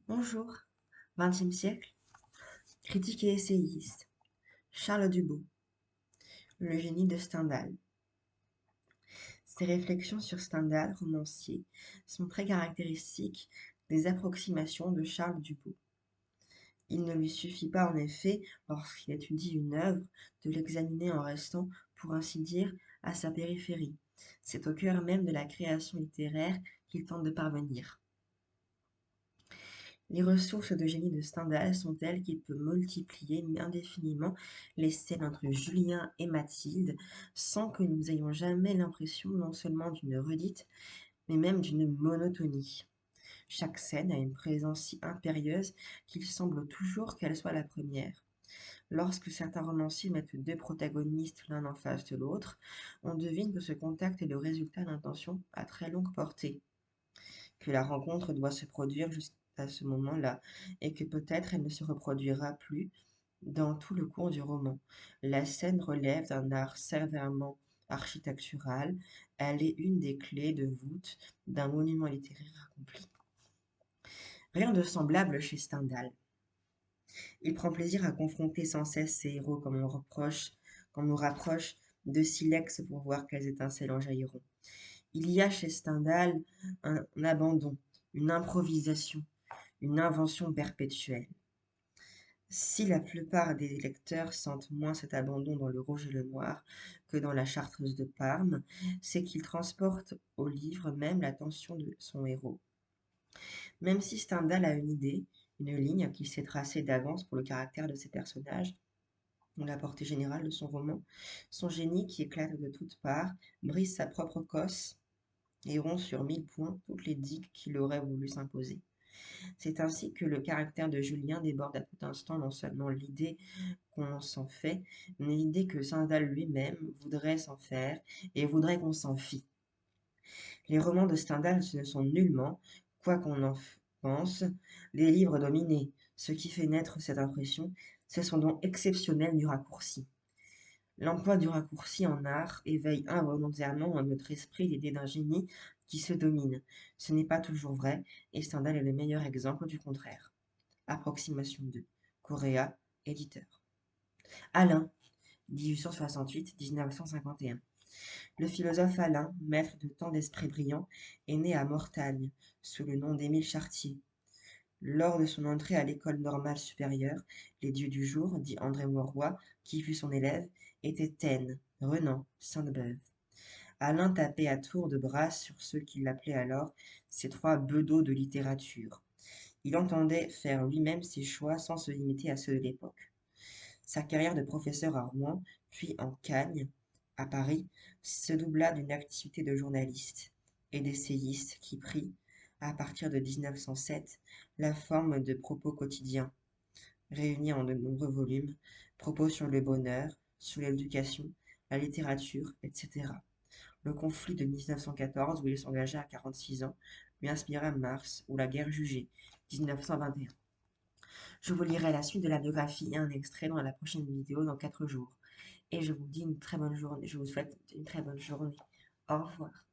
Bonjour, XXe siècle, critique et essayiste, Charles Dubos, le génie de Stendhal. Ses réflexions sur Stendhal, romancier, sont très caractéristiques des approximations de Charles Dubos. Il ne lui suffit pas en effet, lorsqu'il étudie une œuvre, de l'examiner en restant, pour ainsi dire, à sa périphérie. C'est au cœur même de la création littéraire qu'il tente de parvenir. Les ressources de génie de Stendhal sont telles qu'il peut multiplier indéfiniment les scènes entre Julien et Mathilde, sans que nous ayons jamais l'impression non seulement d'une redite, mais même d'une monotonie. Chaque scène a une présence si impérieuse qu'il semble toujours qu'elle soit la première. Lorsque certains romanciers mettent deux protagonistes l'un en face de l'autre, on devine que ce contact est le résultat d'intentions à très longue portée, que la rencontre doit se produire jusqu'à ce moment-là, et que peut-être elle ne se reproduira plus dans tout le cours du roman. La scène relève d'un art sévèrement architectural, elle est une des clés de voûte d'un monument littéraire accompli. Rien de semblable chez Stendhal. Il prend plaisir à confronter sans cesse ses héros qu'on nous rapproche de silex pour voir quelles étincelles en jailliront. Il y a chez Stendhal un abandon, une improvisation, une invention perpétuelle. Si la plupart des lecteurs sentent moins cet abandon dans Le Rouge et le Noir que dans La Chartreuse de Parme, c'est qu'il transporte au livre même l'attention de son héros. Même si Stendhal a une idée, une ligne qu'il s'est tracée d'avance pour le caractère de ses personnages, ou la portée générale de son roman, son génie qui éclate de toutes parts brise sa propre cosse et rompt sur 1000 points toutes les digues qu'il aurait voulu s'imposer. C'est ainsi que le caractère de Julien déborde à tout instant non seulement l'idée qu'on s'en fait, mais l'idée que Stendhal lui-même voudrait s'en faire et voudrait qu'on s'en fît. Les romans de Stendhal ne sont nullement, quoi qu'on en pense, des livres dominés. Ce qui fait naître cette impression, c'est son don exceptionnel du raccourci. L'emploi du raccourci en art éveille involontairement dans notre esprit l'idée d'un génie qui se domine. Ce n'est pas toujours vrai, et Stendhal est le meilleur exemple du contraire. Approximation 2. Correa, éditeur. Alain, 1868-1951. Le philosophe Alain, maître de tant d'esprits brillants, est né à Mortagne, sous le nom d'Émile Chartier. Lors de son entrée à l'École normale supérieure, les dieux du jour, dit André Mauroy, qui fut son élève, étaient Taine, Renan, Sainte-Beuve. Alain tapait à tour de bras sur ceux qu'il appelait alors ses trois bedeaux de littérature. Il entendait faire lui-même ses choix sans se limiter à ceux de l'époque. Sa carrière de professeur à Rouen, puis en Cagne, à Paris, se doubla d'une activité de journaliste et d'essayiste qui prit, à partir de 1907, la forme de propos quotidiens, réunis en de nombreux volumes, propos sur le bonheur, sur l'éducation, la littérature, etc. Le conflit de 1914, où il s'engagea à 46 ans, lui inspira Mars ou la guerre jugée, 1921. Je vous lirai la suite de la biographie et un extrait dans la prochaine vidéo dans 4 jours. Et je vous dis une très bonne journée. Je vous souhaite une très bonne journée. Au revoir.